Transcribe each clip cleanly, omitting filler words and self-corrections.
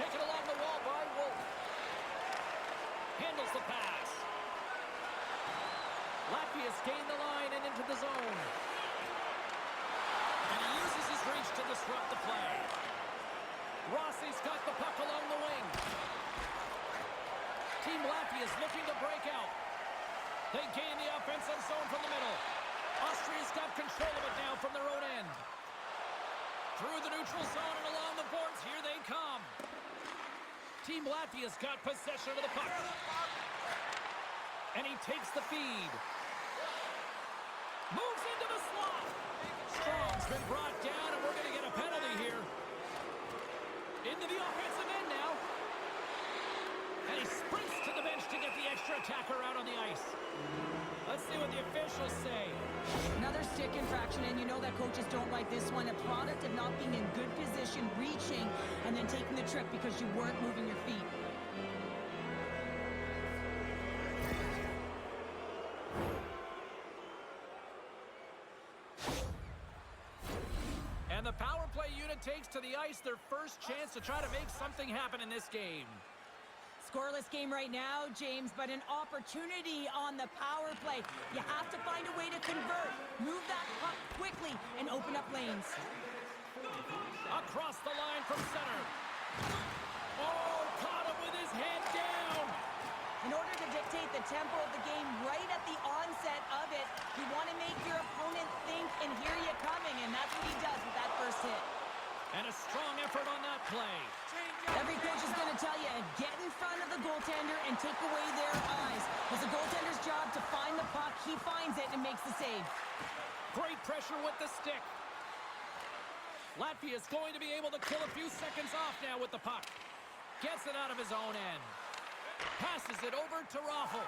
taken along the wall by Wolf. Handles the pass. Latvia's gained the line and into the zone. And he uses his reach to disrupt the play. Rossi's got the puck along the wing. Team Latvia's looking to break out. They gain the offensive zone from the middle. Austria's got control of it now from their own end. Through the neutral zone and along the boards, here they come. Team Latvia's got possession of the puck. And he takes the feed. Moves into the slot. Strong's been brought down, and we're going to get a penalty here. Into the offensive end now. And he sprints to the bench to get the extra attacker out on the ice. Let's see what the officials say. Another stick infraction, and you know that coaches don't like this one. A product of not being in good position, reaching, and then taking the trip because you weren't moving your feet. And the power play unit takes to the ice their first chance to try to make something happen in this game. Scoreless game right now, James, but an opportunity on the power play. You have to find a way to convert. Move that puck quickly and open up lanes. Across the line from center. Oh, caught him with his head down. In order to dictate the tempo of the game right at the onset of it, you want to make your opponent think and hear you coming, and that's what he does with that first hit. And a strong effort on that play. Every coach is going to tell you, get in front of the goaltender and take away their eyes. It's the goaltender's job to find the puck. He finds it and makes the save. Great pressure with the stick. Latvia is going to be able to kill a few seconds off now with the puck. Gets it out of his own end. Passes it over to Raffel.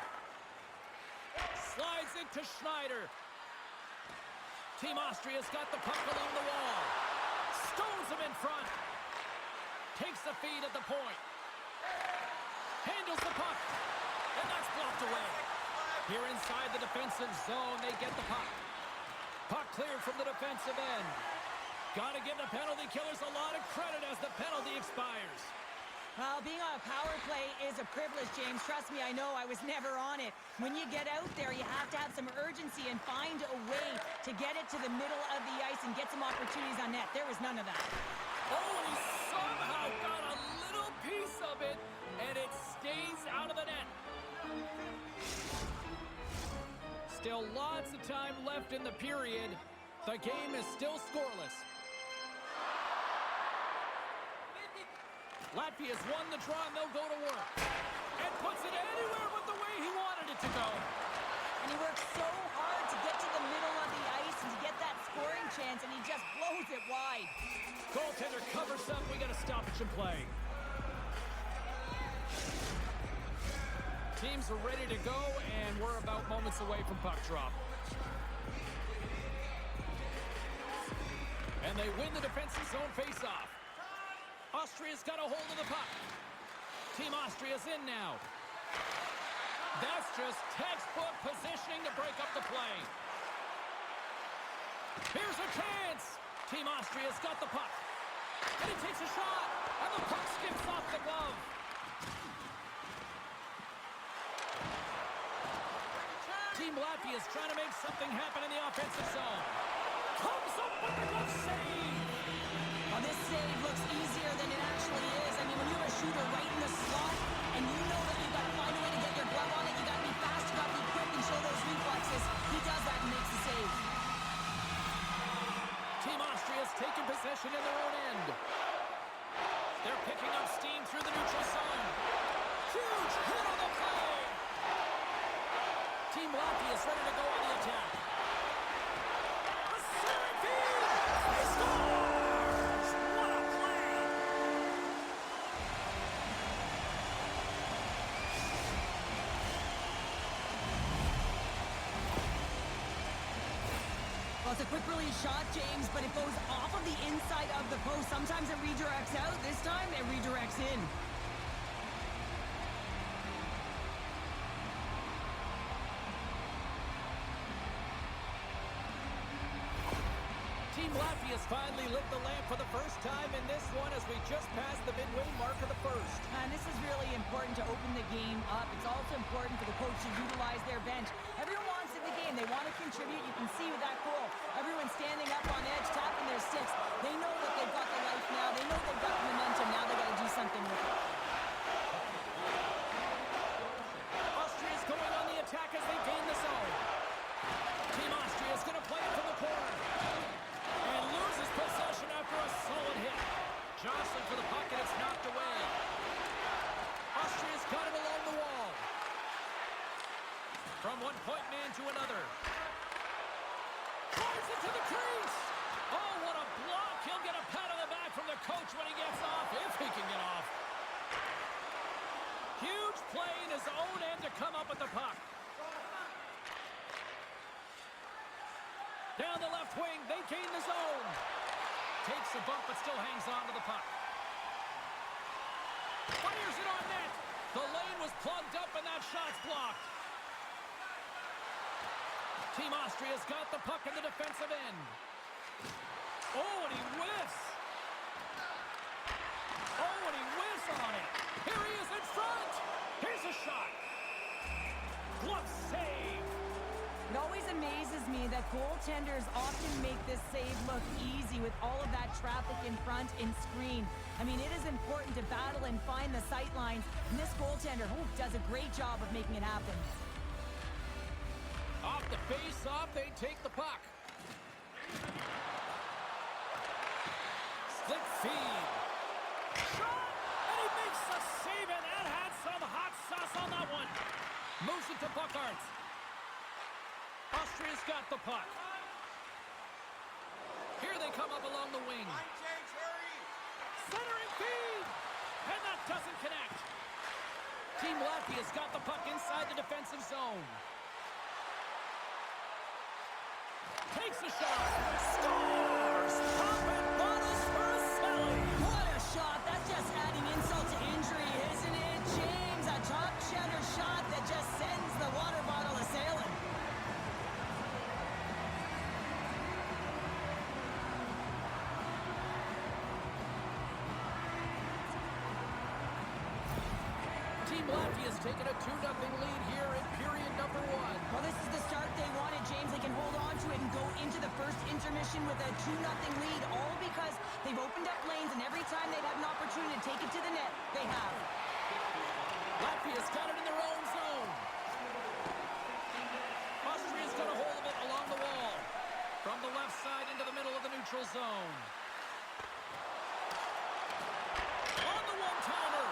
Slides it to Schneider. Team Austria's got the puck along the wall. Stones him in front. Takes the feed at the point. Handles the puck. And that's blocked away. Here inside the defensive zone, they get the puck. Puck cleared from the defensive end. Got to give the penalty killers a lot of credit as the penalty expires. Well, being on a power play is a privilege, James. Trust me, I know. I was never on it. When you get out there, you have to have some urgency and find a way to get it to the middle of the ice and get some opportunities on net. There was none of that. Oh, he somehow got a little piece of it, and it stays out of the net. Still lots of time left in the period. The game is still scoreless. Latvia's won the draw, and they'll go to work. And puts it anywhere but the way he wanted it to go. And he works so hard to get to the middle of the ice and to get that scoring chance, and he just blows it wide. Goaltender covers up. We got a stoppage in play. Teams are ready to go, and we're about moments away from puck drop. And they win the defensive zone face-off. Austria's got a hold of the puck. Team Austria's in now. That's just textbook positioning to break up the play. Here's a chance. Team Austria's got the puck. And he takes a shot. And the puck skips off the glove. Team Latvia's trying to make something happen in the offensive zone. Comes up with a glove save. Well, this save looks easier than it actually is. I mean, when you have a shooter right in the slot, and you know that you've got to find a way to get your glove on it, you got to be fast, you got to be quick and show those reflexes. He does that and makes the save. Team Austria's taken possession in their own end. They're picking up steam through the neutral zone. Huge hit on the play. Team Latvia's ready to go on the attack. A centering feed. He scores! What a play! Well, it's a quick release shot, James, but it goes off of the inside of the post. Sometimes it redirects out. This time it redirects in. Team Latvia's finally lit the lamp for the first time in this one as we just passed the midway mark of the first. this is really important to open the game up. It's also important for the coach to utilize their bench. Everyone wants in the game. They want to contribute. You can see with that goal, everyone standing up on edge, tapping their sticks. They know that they've got the life now. They know they've got the momentum. Now they got to do something with it. Austria's going on the attack as they gain the zone. Team Austria is going to play it from the corner. And loses possession after a solid hit. Jostling for the puck, and it's knocked away. Austria's got it along the wall. From one point man to another. Drives it to the crease. Oh, what a block. He'll get a pat on the back from the coach when he gets off, if he can get off. Huge play in his own end to come up with the puck. Down the left wing, they gain the zone. Takes a bump, but still hangs on to the puck. Fires it on net. The lane was plugged up, and that shot's blocked. Team Austria's got the puck in the defensive end. Oh, and he whiffs. Oh, and he whiffs on it. Here he is in front. Here's a shot. Glove save. It always amazes me that goaltenders often make this save look easy with all of that traffic in front and screen. I mean, it is important to battle and find the sight lines, and this goaltender does a great job of making it happen. Off the face-off, they take the puck. Slick feed. Shot! And he makes the save, and that had some hot sauce on that one. Moves it to Buckhart. Austria's got the puck. Here they come up along the wing. Centering feed! And that doesn't connect. Team Latvia's got the puck inside the defensive zone. Takes a shot. Scores! Top and bonus for a Selly. What a shot. That's just adding insult to injury, isn't it, James? A top cheddar shot that just sends the water bottle a-sailing. Team Latvia's taken a 2-0 lead here in period number 1. Well, this is the start they wanted, James. They can hold on to it and go into the first intermission with a 2-0 lead, all because they've opened up lanes, and every time they've had an opportunity to take it to the net, they have. Latvia's got it in their own zone. Austria's got a hold of it along the wall. From the left side into the middle of the neutral zone. On the one-timer.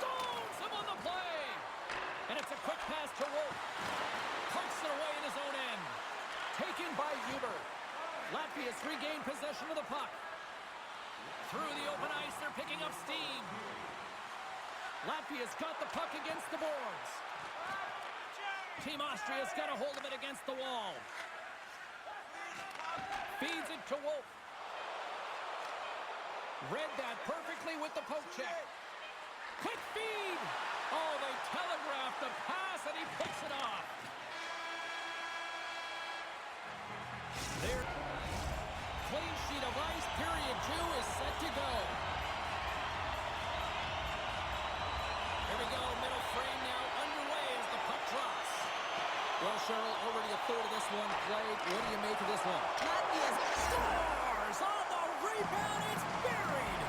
Stones him on the play. And it's a quick pass to Wolf. Punks it away in his own end. Taken by Huber. Latvia's regained possession of the puck. Through the open ice, they're picking up steam. Latvia's got the puck against the boards. Team Austria's got a hold of it against the wall. Feeds it to Wolf. Read that perfectly with the poke check. Quick feed! Oh, they telegraphed the pass, and he picks it off. There. Clean sheet of ice, period 2 is set to go. Here we go, middle frame now underway as the puck drops. Well, Cheryl, already a third of this one played. What do you make of this one? Latvia's Scores! On the rebound, it's buried!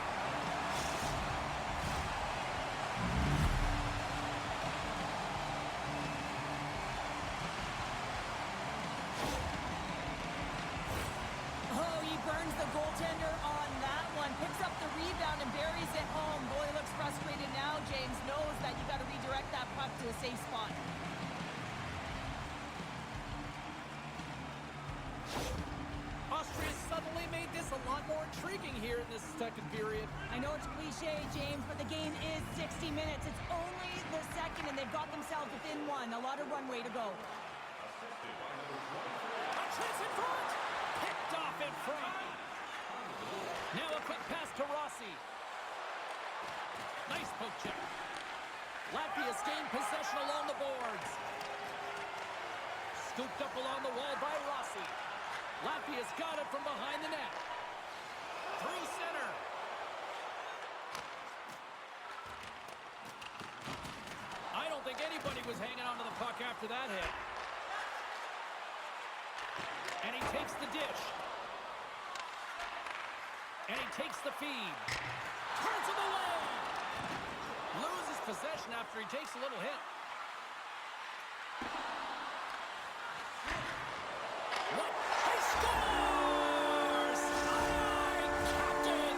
Oh, he burns the goaltender on that one. Picks up the rebound and buries it home. Boy, looks frustrated now. James knows that you got to redirect that puck to a safe spot. Austria suddenly made this a lot more intriguing here in this second period. I know it's cliche, James, but the game is 60 minutes. It's only the second, and they've got themselves within one. A lot of runway to go. A chance in front! Picked off in front. Now a quick pass to Rossi. Nice poke check. Latvia's gained possession along the boards. Scooped up along the wall by Rossi. Latvia's got it from behind the net. Through center. think anybody was hanging onto the puck after that hit. And he takes the dish. And he takes the feed. Turns it away. Loses possession after he takes a little hit. What? He scores! Aye, Captain!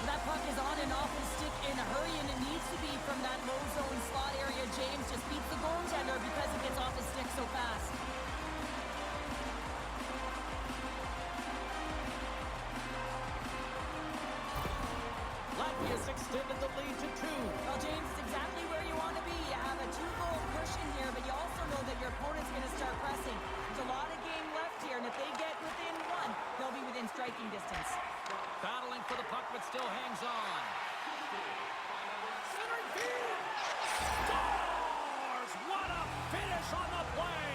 That puck is on and off his stick in a hurry, and it needs to be from that low zone slot area. James just beats the goaltender because it gets off his stick so fast. Latvia's extended the lead to 2. Well, James, it's exactly where you want to be. You have a 2-goal cushion here, but you also know that your opponent's going to start pressing. There's a lot of game left here, and if they get within 1, they'll be within striking distance. Battling for the puck, but still hangs on. Centering feed! Scores! What a finish on the play!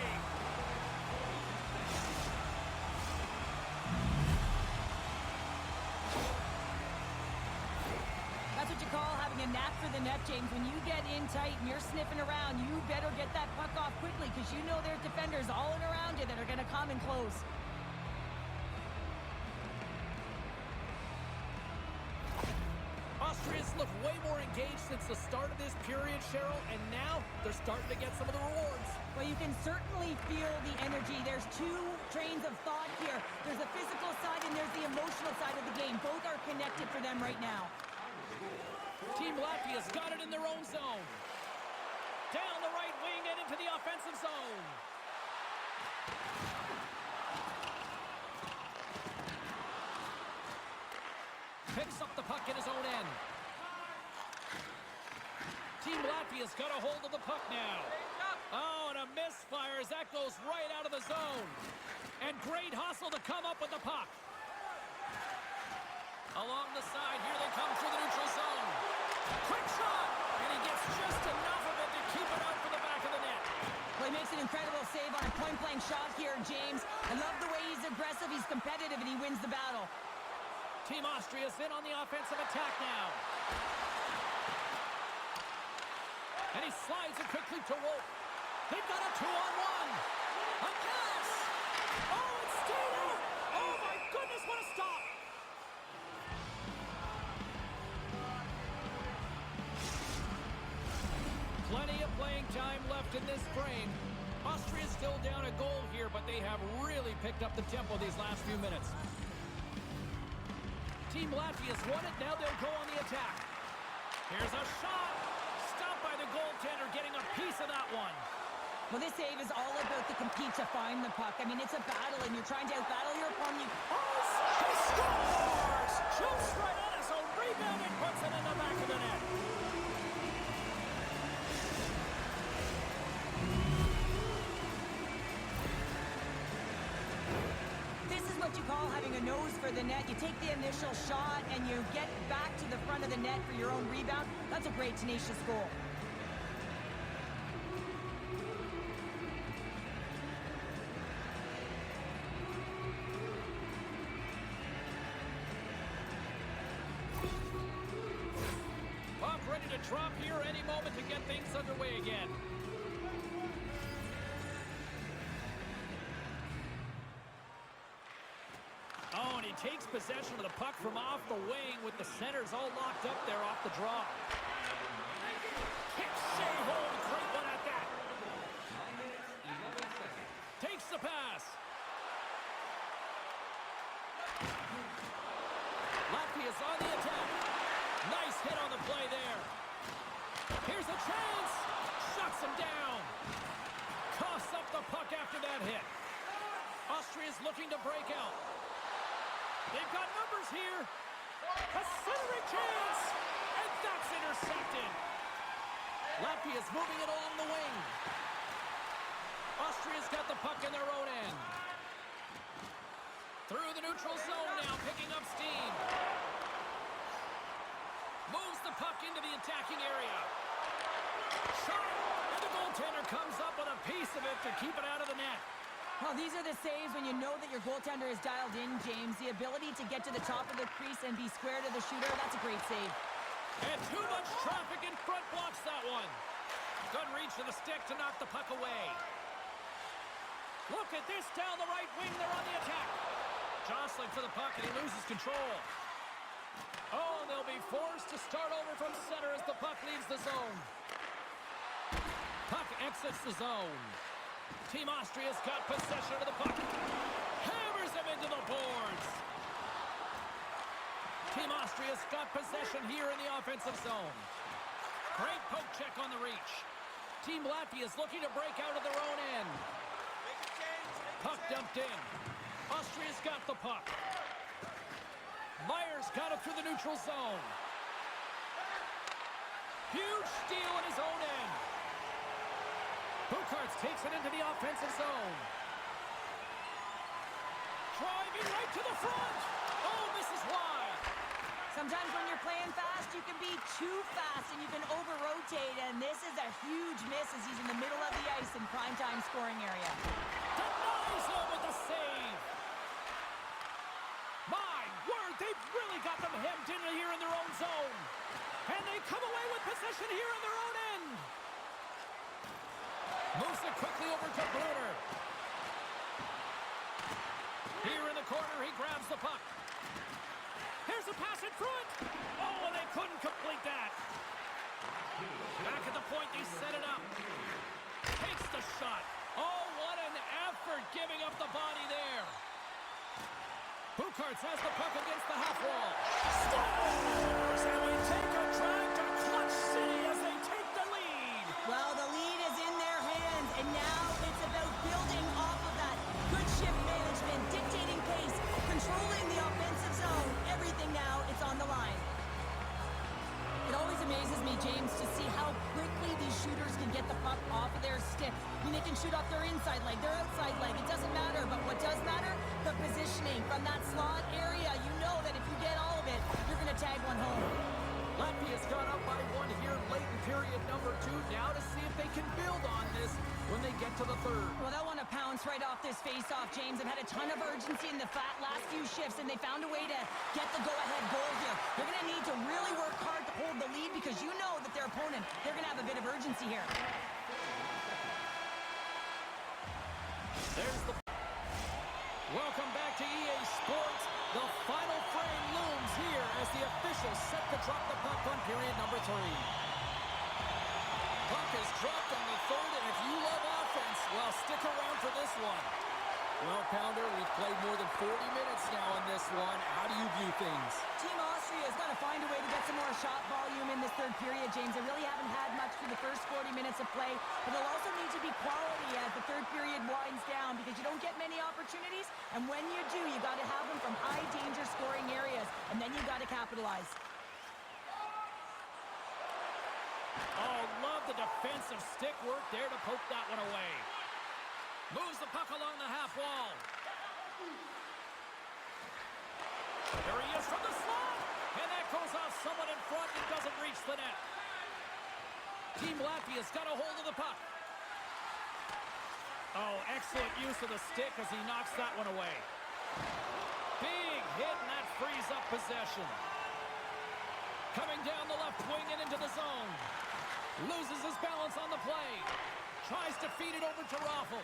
That's what you call having a knack for the net, James. When you get in tight and you're sniffing around, you better get that puck off quickly because you know there's defenders all in around you that are going to come and close. Austria's looked way more engaged since the start of this period, Cheryl, and now they're starting to get some of the rewards. Well, you can certainly feel the energy. There's 2 trains of thought here. There's the physical side and there's the emotional side of the game. Both are connected for them right now. Team Latvia's got it in their own zone. Down the right wing and into the offensive zone. Picks up the puck in his own end. Team Latvia's got a hold of the puck now. Oh, and a misfire as that goes right out of the zone. And great hustle to come up with the puck. Along the side, here they come through the neutral zone. Quick shot! And he gets just enough of it to keep it out for the back of the net. Well, he makes an incredible save on a point-blank shot here, James. I love the way he's aggressive, he's competitive, and he wins the battle. Team Austria's in on the offensive attack now. And he slides it quickly to Wolf. They've got a 2-on-1. A pass! Oh, it's stayed out! Oh, my goodness, what a stop! Plenty of playing time left in this frame. Austria's still down a goal here, but they have really picked up the tempo these last few minutes. Team Latvia's won it, now they'll go on the attack. Here's a shot! Stopped by the goaltender, getting a piece of that one. Well, this save is all about the compete to find the puck. I mean, it's a battle, and you're trying to outbattle your opponent. He scores! Jumps right on his own rebound and puts it in the back of the net. This is what you call having a nose for the net. You take the initial shot, and you get back to the front of the net for your own rebound. That's a great, tenacious goal. Puck ready to drop here any moment to get things underway again. Oh, and he takes possession of the puck from off the wing with the centers all locked up there off the draw. Kick, Shea hold, great one at that. Takes the pass. Latvia's on the attack. Nice hit on the play there. Here's a chance. Shuts him down. Coughs up the puck after that hit. Austria's looking to break out. They've got numbers here. A centering chance. And that's intercepted. Latvia's moving it along the wing. Austria's got the puck in their own end. Through the neutral zone now, picking up steam. Moves the puck into the attacking area. Shot, and the goaltender comes up with a piece of it to keep it out of the net. Well, these are the saves when you know that your goaltender is dialed in, James. The ability to get to the top of the crease and be square to the shooter, that's a great save. And too much traffic in front blocks that one. Good reach to the stick to knock the puck away. Look at this down the right wing. They're on the attack. Jostling for the puck, and he loses control. Oh, and they'll be forced to start over from center as the puck leaves the zone. Puck exits the zone. Team Austria's got possession of the puck. Hammers him into the boards. Team Austria's got possession here in the offensive zone. Great poke check on the reach. Team Latvia is looking to break out of their own end. Puck dumped in. Austria's got the puck. Myers got it through the neutral zone. Huge steal in his own end. Bukarts takes it into the offensive zone. Driving right to the front. Oh, misses wide. Sometimes when you're playing fast, you can be too fast and you can over-rotate, and this is a huge miss as he's in the middle of the ice in primetime scoring area. Denies him with the save. My word, they've really got them hemmed in here in their own zone. And they come away with possession here in their own end. Moves it quickly over to Bruner. Here in the corner, he grabs the puck. Here's a pass in front. Oh, and they couldn't complete that. Back at the point, they set it up. Takes the shot. Oh, what an effort giving up the body there. Bukarts has the puck against the half wall. Scores! And we take a drive to Clutch City as they take the lead. Well, the lead is in their hands, and now it's about building off of that. Good shift management, dictating pace, controlling the offensive zone. Everything now, it's on the line. It always amazes me, James, to see how quickly these shooters can get the puck off of their stick. I mean, they can shoot off their inside leg, their outside leg. It doesn't matter, but what does matter? The positioning from that slot area. You know that if you get all of it, you're going to tag one home. Latvia's gone up by one here late in period number 2. Now to see if they can build on this when they get to the third. Well, they'll want to pounce right off this face-off, James. They've had a ton of urgency in the last few shifts, and they found a way to get the go-ahead goal here. They're going to need to really work hard to hold the lead because you know that their opponent, they're going to have a bit of urgency here. There's the... Welcome back to EA Sports. The final frame looms here as the officials set to drop the puck on period number 3. Puck is dropped on the third, and if you love offense, well, stick around for this one. Well, Pounder, we've played more than 40 minutes now in this one. How do you view things? Team Austria has got to find a way to get some more shot volume in this third period, James. They really haven't had much through the first 40 minutes of play, but they'll also need to be quality as the third period winds down because you don't get many opportunities, and when you do, you got to have them from high-danger scoring areas, and then you got to capitalize. Oh, love the defensive stick work there to poke that one away. Moves the puck along the half wall. There he is from the slot. And that goes off someone in front and doesn't reach the net. Team Latvia's got a hold of the puck. Oh, excellent use of the stick as he knocks that one away. Big hit, and that frees up possession. Coming down the left wing and into the zone. Loses his balance on the play. Tries to feed it over to Raffel.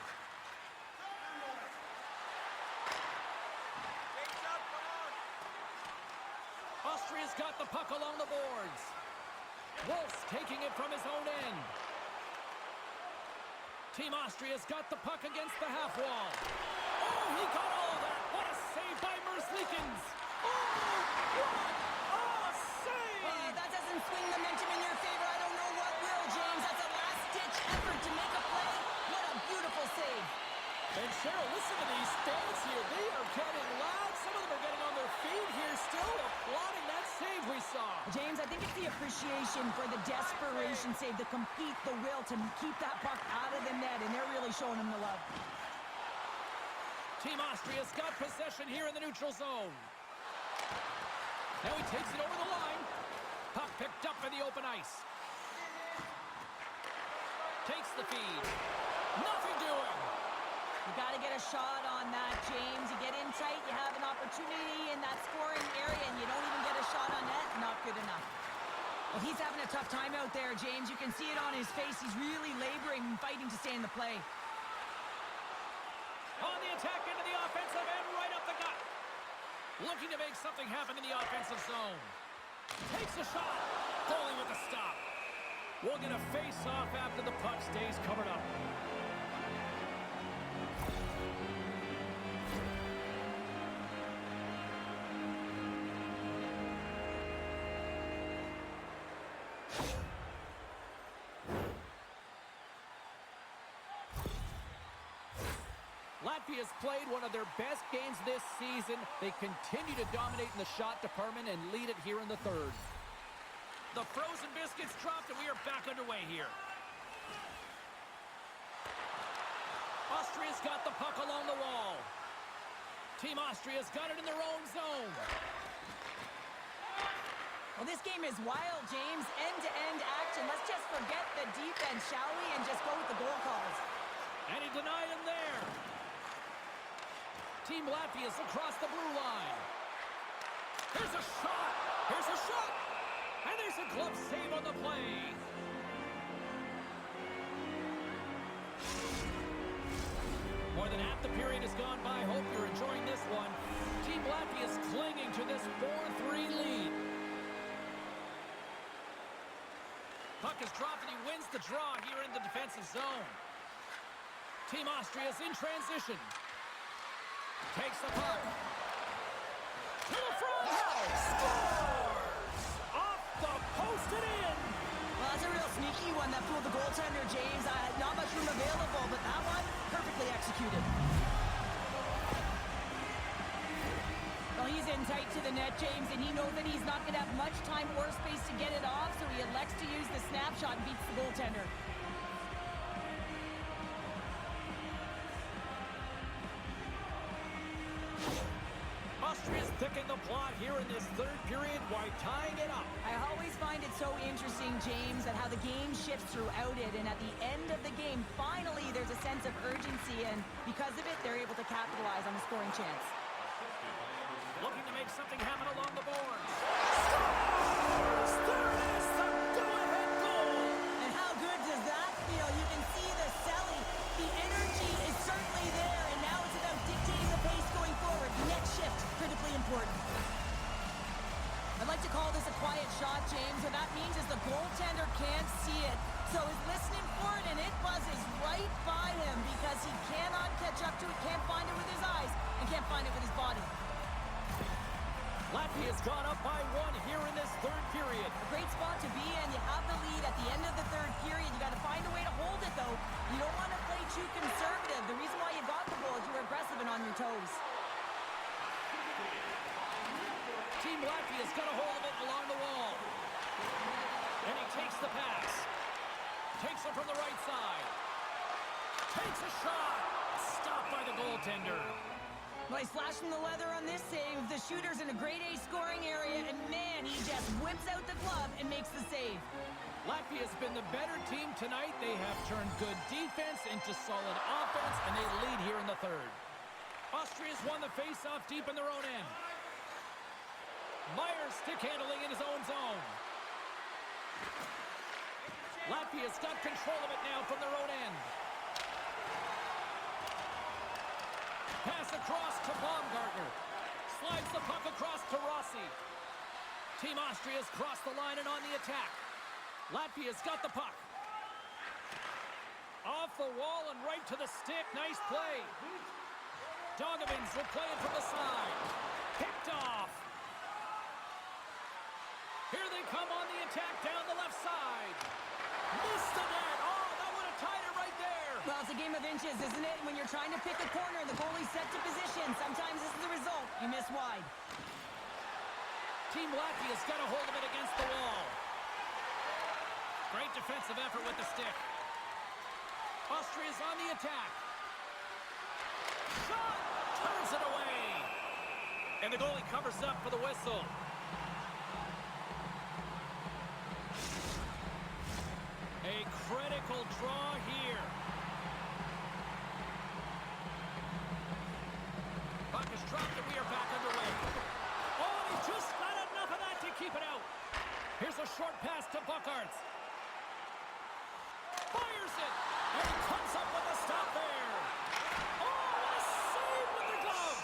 Austria's got the puck along the boards. Wolf's taking it from his own end. Team Austria's got the puck against the half wall. Oh, he got all of that. What a save by Merzlikins. Oh, what a save! That doesn't swing momentum in your favor. I don't know what will, James. That's a last-ditch effort to make a play. What a beautiful save. And Cheryl, listen to these fans here. They are getting loud. Some of them are getting on their feet here still, applauding that save we saw. James, I think it's the appreciation for the desperation save, the compete, the will to keep that puck out of the net, and they're really showing him the love. Team Austria's got possession here in the neutral zone. Now he takes it over the line. Puck picked up in the open ice. Takes the feed. Nothing doing. You got to get a shot on that, James. You get in tight, you have an opportunity in that scoring area, and you don't even get a shot on net. Not good enough. Well, he's having a tough time out there, James. You can see it on his face. He's really laboring and fighting to stay in the play. On the attack into the offensive end, right up the gut. Looking to make something happen in the offensive zone. Takes a shot. Foley with the stop. We'll get a face-off after the puck stays covered up. Latvia's played one of their best games this season. They continue to dominate in the shot department and lead it here in the third. The frozen biscuits dropped, and we are back underway here. Austria's got the puck along the wall. Team Austria's got it in their own zone. Well, this game is wild, James. End-to-end action. Let's just forget the defense, shall we, and just go with the goal calls. And he denied him there. Team Latvia's across the blue line. Here's a shot. Here's a shot. And there's a glove save on the play. More than half the period has gone by. Hope you're enjoying this one. Team Latvia's clinging to this 4-3 lead. Puck is dropped and he wins the draw here in the defensive zone. Team Austria's in transition. Takes the puck. To the front. Scores! Off the post and in. Well, that's a real sneaky one that fooled the goaltender, James. Not much room available, but that one, perfectly executed. Well, he's in tight to the net, James, and he knows that he's not going to have much time or space to get it off, so he elects to use the snapshot and beats the goaltender. Austria's picking the plot here in this third period while tying it up. I always find it so interesting, James, that how the game shifts throughout it, and at the end of the game, finally, there's a sense of urgency, and because of it, they're able to capitalize on the scoring chance. Looking to make something happen along the boards. Scores! There it is, the go-ahead goal! And how good does that feel? You can see the selling. The energy is certainly there, and now it's about dictating the pace going forward. Next shift, critically important. I'd like to call this a quiet shot, James. What that means is the goaltender can't see it. So he's listening for it, and it buzzes right by him because he cannot catch up to it, can't find it with his eyes, and can't find it with his body. Latvia's gone up by one here in this third period. A great spot to be in. You have the lead at the end of the third period. You got to find a way to hold it, though. You don't want to play too conservative. The reason why you got the goal is you were aggressive and on your toes. Team Latvia's got a hold of it along the wall. And he takes the pass. Takes it from the right side. Takes a shot. Stopped by the goaltender. Well, he's flashing the leather on this save. The shooter's in a grade A scoring area, and man, he just whips out the glove and makes the save. Latvia's been the better team tonight. They have turned good defense into solid offense, and they lead here in the third. Austria's won the faceoff deep in their own end. Myers stick handling in his own zone. Latvia's got control of it now from their own end. Pass across to Baumgartner. Slides the puck across to Rossi. Team Austria's crossed the line and on the attack. Latvia's got the puck. Off the wall and right to the stick. Nice play. Dogovins will play it from the side. Picked off. Here they come on the attack down the left side. Missed the net. Oh, that would have tied it right there. Well, it's a game of inches, isn't it? When you're trying to pick a corner and the goalie's set to position, sometimes this is the result. You miss wide. Team Latvia's got a hold of it against the wall. Great defensive effort with the stick. Austria's on the attack. Shot! Turns it away. And the goalie covers up for the whistle. A critical draw here. Puck is dropped and we are back underway. Oh, and he just got enough of that to keep it out. Here's a short pass to Buckarts. Fires it, and he comes up with a stop there. Oh, what a save with the glove.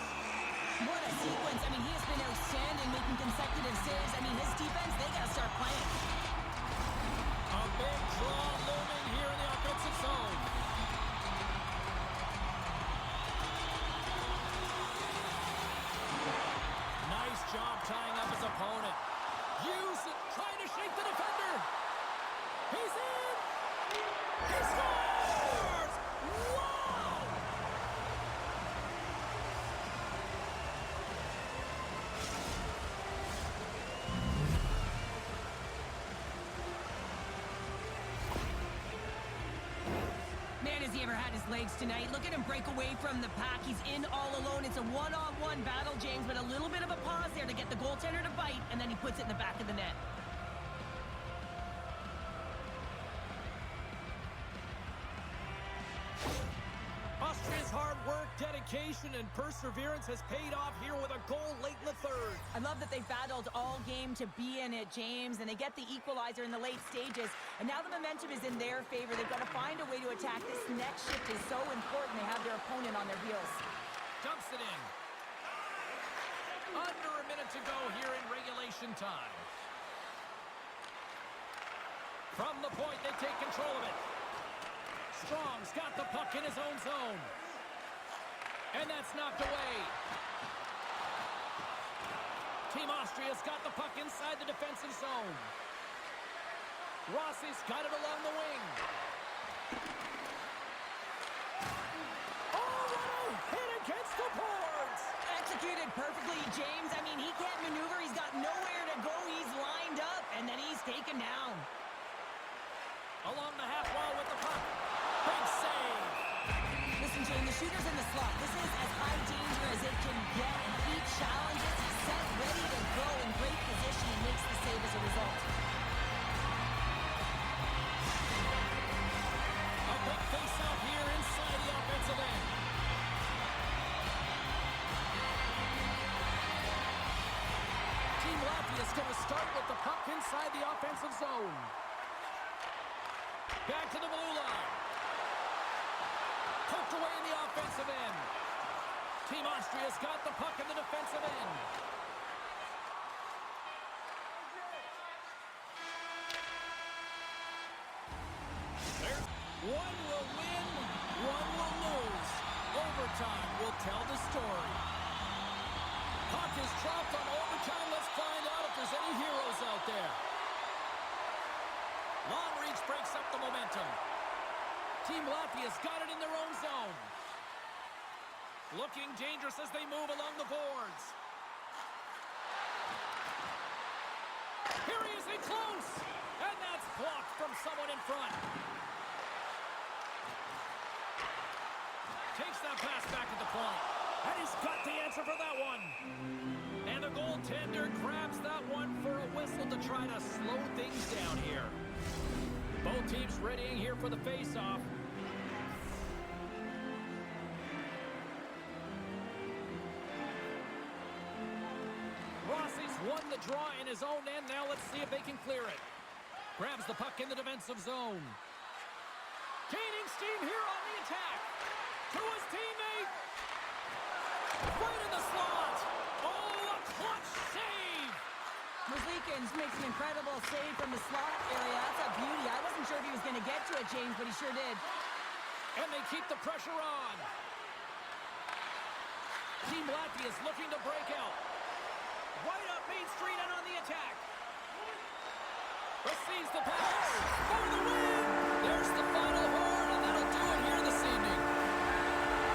What a sequence. I mean, he has been outstanding, making consecutive saves. I mean, his defense, they got to start playing. A big draw looming here in the offensive zone. Nice job tying up his opponent. Hughes trying to shake the defender. He's in. He scores! Wow! Man, has he ever had his legs tonight. Look at him break away from the pack. He's in all alone. It's a one-on-one battle, James, but a little bit of a pause there to get the goaltender to bite, and then he puts it in the back of the net. Austria's hard work, dedication, and perseverance has paid off here with a goal late in the third. I love that they battled all game to be in it, James, and they get the equalizer in the late stages, and now the momentum is in their favor. They've got to find a way to attack. This next shift is so important. They have their opponent on their heels. Dumps it in. Under a minute to go here in regulation time. From the point, they take control of it. Strong's got the puck in his own zone. And that's knocked away. Team Austria's got the puck inside the defensive zone. Rossi's got it along the wing. Oh, what a hit against the boards! Executed perfectly, James. I mean, he can't maneuver. He's got nowhere to go. He's lined up, and then he's taken down. Along the half wall with the puck. Big save. Listen, Jane, the shooter's in the slot. This is as high danger as it can get. And he challenges, he's set, ready to go in great position, and makes the save as a result. A quick face-off here inside the offensive end. Team Latvia is going to start with the puck inside the offensive zone. Back to the blue line. Poked away in the offensive end. Team Austria's got the puck in the defensive end. There's one will win, one will lose. Overtime will tell the story. Puck is dropped on overtime. Let's find out if there's any heroes out there. Long reach breaks up the momentum. Team Latvia's got it in their own zone. Looking dangerous as they move along the boards. Here he is in close. And that's blocked from someone in front. Takes that pass back at the point. And he's got the answer for that one. And the goaltender grabs that one for a whistle to try to slow things down here. Both teams readying here for the face-off. Rossi's won the draw in his own end. Now let's see if they can clear it. Grabs the puck in the defensive zone. Gaining steam here on the attack. To his teammate. Right in the slot. Oh, a clutch save. Merzlikins makes an incredible save from the slot area. That's a beauty. I wasn't sure if he was going to get to it, James, but he sure did. And they keep the pressure on. Team Latvia is looking to break out. Right up Main Street and on the attack. Receives the pass. For the win! There's the final horn, and that'll do it here this evening.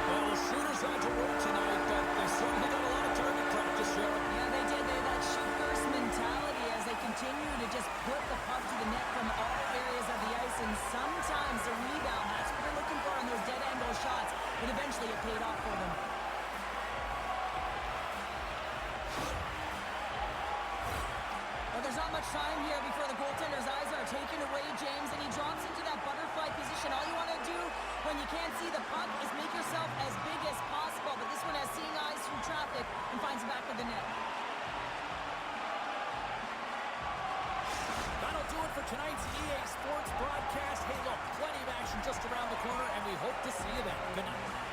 Well, the shooters had to work tonight, but they certainly got a lot of target practice here. Yeah, they did. They had that shoot-first mentality as they continue to just put the puck to the net from all areas of the ice, and sometimes the rebound, that's what they're looking for on those dead-angle shots, but eventually it paid off for them. Well, there's not much time here before the goaltender's eyes are taken away, James, and he drops into that butterfly position. All you want to do when you can't see the puck is make yourself as big as possible, but this one has seeing eyes through tonight's EA Sports broadcast. Hey, look, plenty of action just around the corner, and we hope to see you then. Good night.